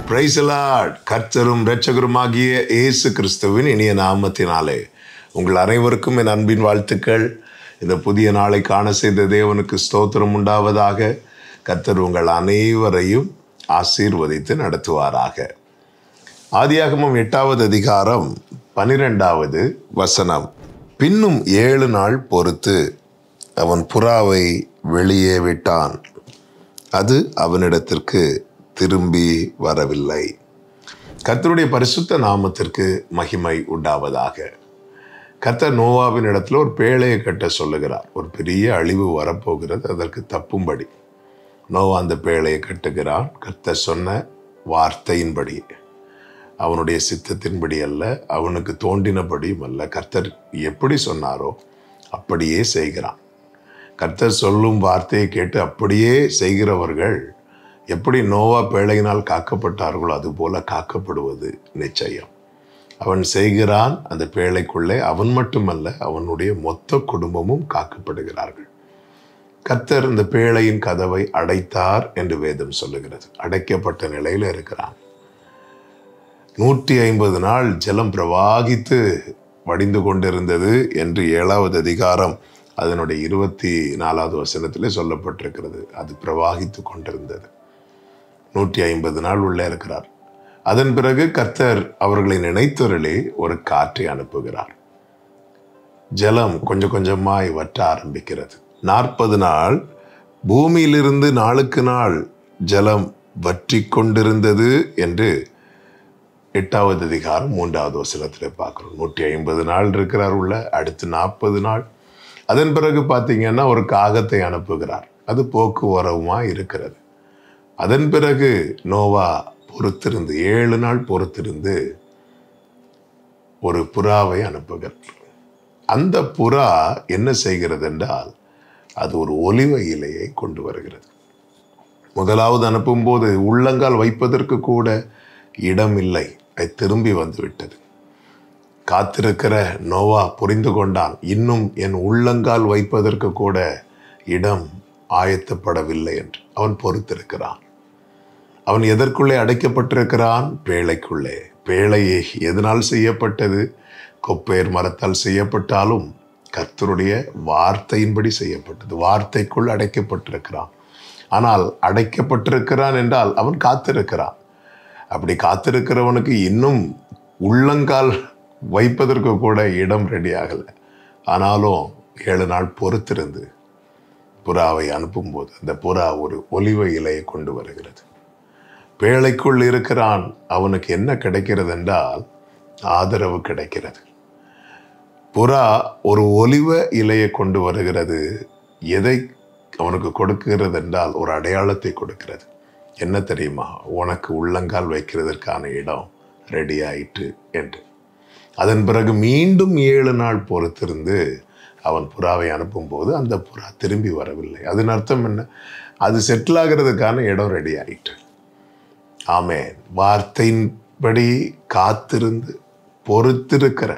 Praise the Lord. கர்த்தரும் இரட்சகருமாகிய இயேசு கிறிஸ்துவின் இனிய நாமத்தினாலே உங்கள் அனைவருக்கும் என் அன்பின் வாழ்த்துக்கள். இந்த புதிய நாளை காண செய்த தேவனுக்கு ஸ்தோத்திரம் உண்டாவதாக. கர்த்தர் உங்கள் அனைவரையும் ஆசீர்வதித்து நடத்துவாராக. ஆதியாகமம் 8வது அதிகாரம் 12வது வசனம். பின்னும் 7 நாள் பொறுத்து அவன் புறாவை வெளியே விட்டான். அது அவனிடத்திற்கு திரும்பி வரவில்லை. கர்த்தருடைய பரிசுத்த நாமத்திற்கு மகிமை உண்டாவதாக. கர்த்தர் நோவாவின் இடத்துல ஒரு பேழையை கட்ட சொல்லுகிறார். ஒரு பெரிய அழிவு வரப்போகிறது, அதற்கு தப்பும்படி நோவா அந்த பேழையை கட்டுகிறான். கர்த்தர் சொன்ன வார்த்தையின்படி, அவனுடைய சித்தத்தின்படி அல்ல, அவனுக்கு தோன்றினபடியும் அல்ல. கர்த்தர் எப்படி சொன்னாரோ அப்படியே செய்கிறான். கர்த்தர் சொல்லும் வார்த்தையை கேட்டு அப்படியே செய்கிறவர்கள் எப்படி நோவா பேழையினால் காக்கப்பட்டார்களோ அதுபோல காக்கப்படுவது நிச்சயம். அவன் செய்கிறான். அந்த பேழைக்குள்ளே அவன் மட்டுமல்ல, அவனுடைய மொத்த குடும்பமும் காக்கப்படுகிறார்கள். கர்த்தர் இந்த பேழையின் கதவை அடைத்தார் என்று வேதம் சொல்லுகிறது. அடைக்கப்பட்ட நிலையில இருக்கிறான். 150 நாள் ஜலம் பிரவாகித்து வடிந்து கொண்டிருந்தது என்று 7வது அதிகாரம் அதனுடைய 24வது வசனத்திலே சொல்லப்பட்டிருக்கிறது. அது பிரவாகித்து கொண்டிருந்தது. 150 நாள் உள்ளே இருக்கிறார். அதன் பிறகு கர்த்தர் அவர்களை நினைத்தொருளே ஒரு காற்றை அனுப்புகிறார். ஜலம் கொஞ்சம் கொஞ்சமாய் வற்ற ஆரம்பிக்கிறது. 40 நாள் பூமியிலிருந்து நாளுக்கு நாள் ஜலம் வற்றி கொண்டிருந்தது என்று 8வது அதிகாரம் 3வது வசனத்திலே பார்க்கிறோம். 150 நாள் இருக்கிறார் உள்ள. அடுத்து 40 நாள். அதன் பிறகு பார்த்தீங்கன்னா ஒரு காகத்தை அனுப்புகிறார். அது போக்குவரவுமா இருக்கிறது. அதன் பிறகு நோவா பொறுத்திருந்து 7 நாள் பொறுத்திருந்து ஒரு புறாவை அனுப்புகிறார். அந்த புறா என்ன செய்கிறது என்றால், அது ஒரு ஒலிவ இலையை கொண்டு வருகிறது. முதலாவது அனுப்பும் போது உள்ளங்கால் வைப்பதற்கு கூட இடம் இல்லை. அது திரும்பி வந்து விட்டது. காத்திருக்கிற நோவா புரிந்து கொண்டான், இன்னும் என் உள்ளங்கால் வைப்பதற்கு கூட இடம் ஆயத்தப்படவில்லை என்று. அவன் பொறுத்திருக்கிறான். அவன் எதற்குள்ளே அடைக்கப்பட்டிருக்கிறான்? பேழைக்குள்ளே. பேழை எதனால் செய்யப்பட்டது? கொப்பேர் மரத்தால் செய்யப்பட்டாலும் கர்த்தருடைய வார்த்தையின்படி செய்யப்பட்டது. வார்த்தைக்குள் அடைக்கப்பட்டிருக்கிறான். ஆனால் அடைக்கப்பட்டிருக்கிறான் என்றால் அவன் காத்திருக்கிறான். அப்படி காத்திருக்கிறவனுக்கு இன்னும் உள்ளங்கால் வைப்பதற்கு கூட இடம் ரெடி ஆகலை. ஆனாலும் 7 நாள் பொறுத்திருந்து புறாவை அனுப்பும்போது அந்த புறா ஒரு ஒலிவ இலையை கொண்டு வருகிறது. பேழைக்குள் இருக்கிறான். அவனுக்கு என்ன கிடைக்கிறது என்றால் ஆதரவு கிடைக்கிறது. புறா ஒரு ஒலிவ இலையை கொண்டு வருகிறது. எதை அவனுக்கு கொடுக்கிறது என்றால் ஒரு அடையாளத்தை கொடுக்கிறது. என்ன தெரியுமா? உனக்கு உள்ளங்கால் வைக்கிறதற்கான இடம் ரெடி ஆயிற்று என்று. அதன் பிறகு மீண்டும் 7 நாள் பொறுத்திருந்து அவன் புறாவை அனுப்பும்போது அந்த புறா திரும்பி வரவில்லை. அதன் அர்த்தம் என்ன? அது செட்டில் ஆகிறதுக்கான இடம் ரெடி ஆயிற்று. ஆமென். வார்த்தையின்படி காத்திருந்து பொறுத்திருக்கிற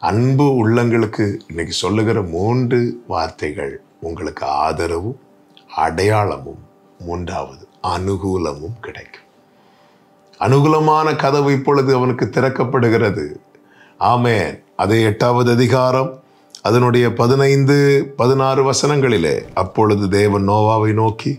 அன்பு உள்ளங்களுக்கு இன்னைக்கு சொல்லுகிற 3 வார்த்தைகள் உங்களுக்கு ஆதரவும் அடையாளமும், 3வது அனுகூலமும் கிடைக்கும். அனுகூலமான கதவு இப்பொழுது அவனுக்கு திறக்கப்படுகிறது. ஆமென். அதே 8வது அதிகாரம் அதனுடைய 15-16 வசனங்களிலே, அப்பொழுது தேவன் நோவாவை நோக்கி,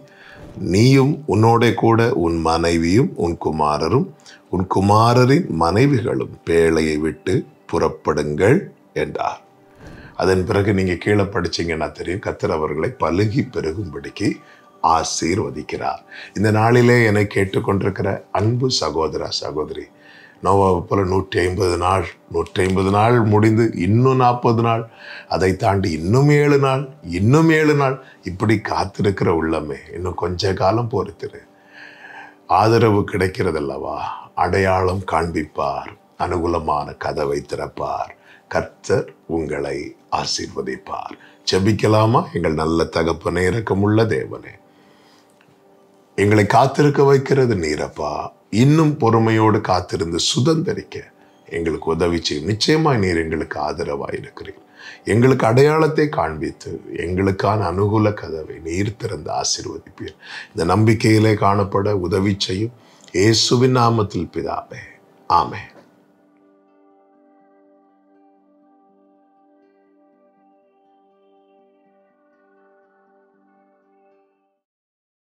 நீயும் உன்னோட கூட உன் மனைவியும் உன் குமாரரும் உன் குமாரரின் மனைவிகளும் பேழையை விட்டு புறப்படுங்கள் என்றார். அதன் பிறகு நீங்க கீழே படிச்சீங்கன்னா தெரியும், கர்த்தர் அவர்களை பலுகி பெருகும்படிக்கு ஆசீர்வதிக்கிறார். இந்த நாளிலே என்னை கேட்டுக்கொண்டிருக்கிற அன்பு சகோதர சகோதரி, நோவாவை போல 150 நாள் முடிந்து இன்னும் 40 நாள், அதை தாண்டி இன்னும் 7 நாள், இன்னும் 7 நாள், இப்படி காத்திருக்கிற உள்ளமே, இன்னும் கொஞ்ச காலம் பொறுத்திரு. ஆதரவு கிடைக்கிறதல்லவா? அடையாளம் காண்பிப்பார், அனுகூலமான கதவை திறப்பார். கர்த்தர் உங்களை ஆசீர்வதிப்பார். ஜெபிக்கலாமா? எங்கள் நல்ல தகப்பனே, இரக்கமுள்ள தேவனே, எங்களை காத்திருக்க வைக்கிறது நீரப்பா. இன்னும் பொறுமையோடு காத்திருந்து சுதந்திரிக்க எங்களுக்கு உதவி செய்யும். நிச்சயமாய் நீர் எங்களுக்கு ஆதரவாய் இருக்கிறீர். எங்களுக்கு அடையாளத்தை காண்பித்து எங்களுக்கான அனுகூல கதவை நீர் திறந்து ஆசீர்வதிப்பீர். இந்த நம்பிக்கையிலே காணப்பட உதவி செய்யும். இயேசுவின் நாமத்தில் பிதாவே, ஆமென்.